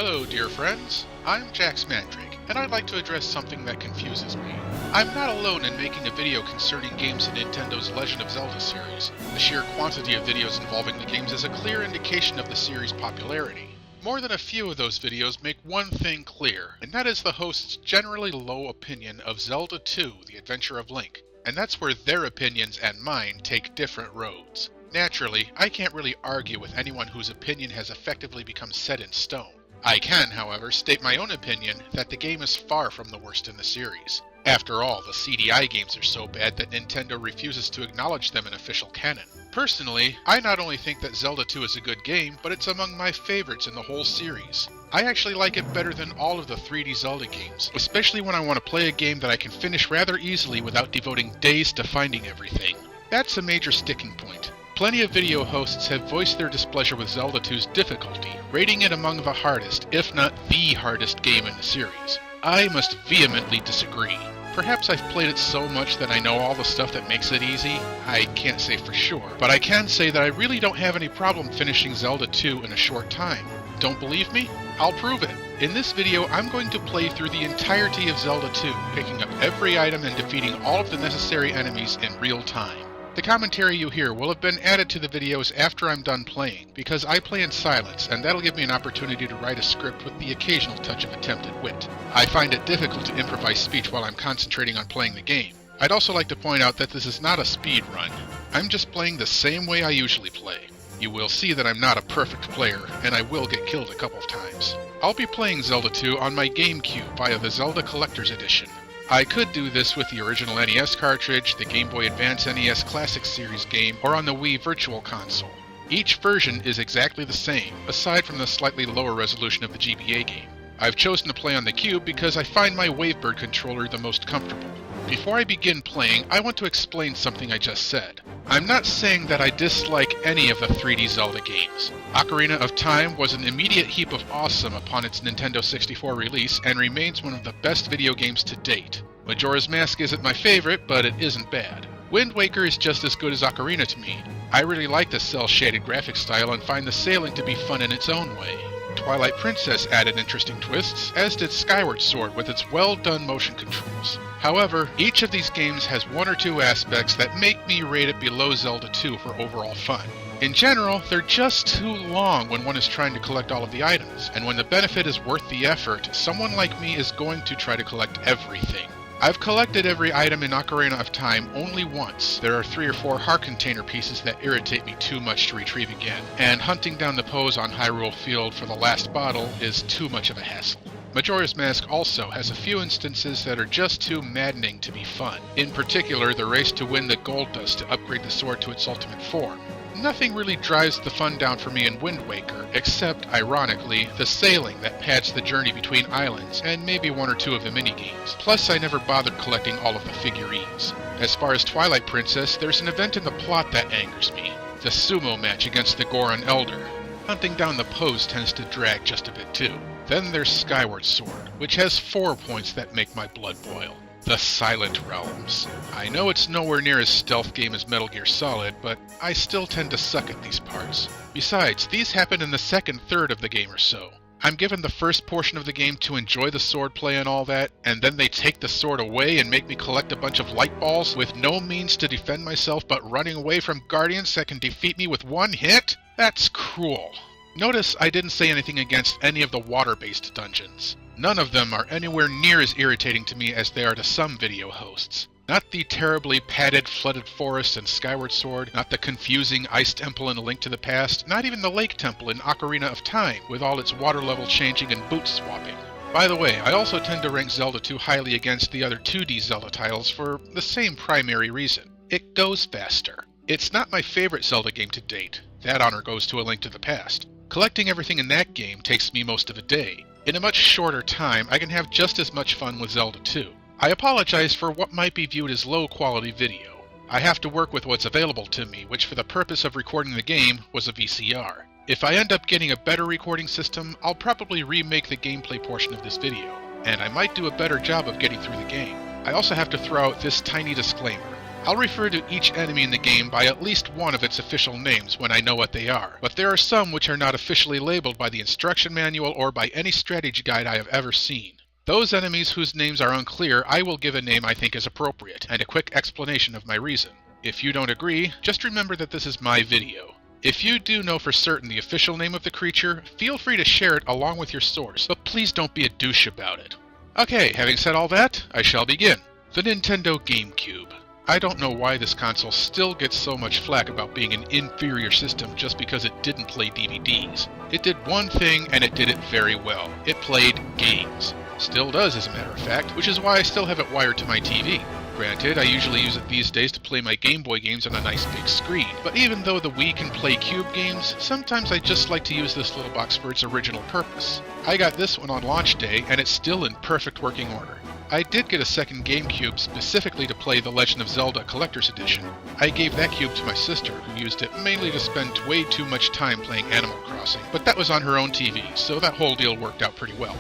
Hello, dear friends. I'm Jax Mandrake, and I'd like to address something that confuses me. I'm not alone in making a video concerning games in Nintendo's Legend of Zelda series. The sheer quantity of videos involving the games is a clear indication of the series' popularity. More than a few of those videos make one thing clear, and that is the host's generally low opinion of Zelda 2: The Adventure of Link. And that's where their opinions and mine take different roads. Naturally, I can't really argue with anyone whose opinion has effectively become set in stone. I can, however, state my own opinion that the game is far from the worst in the series. After all, the CDI games are so bad that Nintendo refuses to acknowledge them in official canon. Personally, I not only think that Zelda 2 is a good game, but it's among my favorites in the whole series. I actually like it better than all of the 3D Zelda games, especially when I want to play a game that I can finish rather easily without devoting days to finding everything. That's a major sticking point. Plenty of video hosts have voiced their displeasure with Zelda 2's difficulty, rating it among the hardest, if not the hardest game in the series. I must vehemently disagree. Perhaps I've played it so much that I know all the stuff that makes it easy. I can't say for sure, but I can say that I really don't have any problem finishing Zelda 2 in a short time. Don't believe me? I'll prove it. In this video, I'm going to play through the entirety of Zelda 2, picking up every item and defeating all of the necessary enemies in real time. The commentary you hear will have been added to the videos after I'm done playing, because I play in silence, and that'll give me an opportunity to write a script with the occasional touch of attempted wit. I find it difficult to improvise speech while I'm concentrating on playing the game. I'd also like to point out that this is not a speed run. I'm just playing the same way I usually play. You will see that I'm not a perfect player, and I will get killed a couple of times. I'll be playing Zelda 2 on my GameCube via the Zelda Collector's Edition. I could do this with the original NES cartridge, the Game Boy Advance NES Classic Series game, or on the Wii Virtual Console. Each version is exactly the same, aside from the slightly lower resolution of the GBA game. I've chosen to play on the Cube because I find my Wavebird controller the most comfortable. Before I begin playing, I want to explain something I just said. I'm not saying that I dislike any of the 3D Zelda games. Ocarina of Time was an immediate heap of awesome upon its Nintendo 64 release and remains one of the best video games to date. Majora's Mask isn't my favorite, but it isn't bad. Wind Waker is just as good as Ocarina to me. I really like the cel-shaded graphic style and find the sailing to be fun in its own way. Twilight Princess added interesting twists, as did Skyward Sword with its well-done motion controls. However, each of these games has one or two aspects that make me rate it below Zelda 2 for overall fun. In general, they're just too long when one is trying to collect all of the items, and when the benefit is worth the effort, someone like me is going to try to collect everything. I've collected every item in Ocarina of Time only once. There are 3 or 4 heart container pieces that irritate me too much to retrieve again, and hunting down the pose on Hyrule Field for the last bottle is too much of a hassle. Majora's Mask also has a few instances that are just too maddening to be fun. In particular, the race to win the gold dust to upgrade the sword to its ultimate form. Nothing really drives the fun down for me in Wind Waker, except, ironically, the sailing that pads the journey between islands, and maybe 1 or 2 of the minigames. Plus, I never bothered collecting all of the figurines. As far as Twilight Princess, there's an event in the plot that angers me. The sumo match against the Goron Elder. Hunting down the pose tends to drag just a bit too. Then there's Skyward Sword, which has 4 points that make my blood boil. The Silent Realms. I know it's nowhere near as stealth game as Metal Gear Solid, but I still tend to suck at these parts. Besides, these happen in the second third of the game or so. I'm given the first portion of the game to enjoy the sword play and all that, and then they take the sword away and make me collect a bunch of light balls with no means to defend myself but running away from guardians that can defeat me with 1 hit? That's cruel. Notice I didn't say anything against any of the water-based dungeons. None of them are anywhere near as irritating to me as they are to some video hosts. Not the terribly padded, flooded forests in Skyward Sword, not the confusing Ice Temple in A Link to the Past, not even the Lake Temple in Ocarina of Time, with all its water level changing and boot swapping. By the way, I also tend to rank Zelda 2 highly against the other 2D Zelda titles for the same primary reason. It goes faster. It's not my favorite Zelda game to date. That honor goes to A Link to the Past. Collecting everything in that game takes me most of a day. In a much shorter time, I can have just as much fun with Zelda 2. I apologize for what might be viewed as low-quality video. I have to work with what's available to me, which for the purpose of recording the game was a VCR. If I end up getting a better recording system, I'll probably remake the gameplay portion of this video, and I might do a better job of getting through the game. I also have to throw out this tiny disclaimer. I'll refer to each enemy in the game by at least one of its official names when I know what they are, but there are some which are not officially labeled by the instruction manual or by any strategy guide I have ever seen. Those enemies whose names are unclear, I will give a name I think is appropriate, and a quick explanation of my reason. If you don't agree, just remember that this is my video. If you do know for certain the official name of the creature, feel free to share it along with your source, but please don't be a douche about it. Okay, having said all that, I shall begin. The Nintendo GameCube. I don't know why this console still gets so much flack about being an inferior system just because it didn't play DVDs. It did one thing, and it did it very well. It played games. Still does, as a matter of fact, which is why I still have it wired to my TV. Granted, I usually use it these days to play my Game Boy games on a nice big screen, but even though the Wii can play cube games, sometimes I just like to use this little box for its original purpose. I got this one on launch day, and it's still in perfect working order. I did get a second GameCube specifically to play The Legend of Zelda Collector's Edition. I gave that cube to my sister, who used it mainly to spend way too much time playing Animal Crossing, but that was on her own TV, so that whole deal worked out pretty well.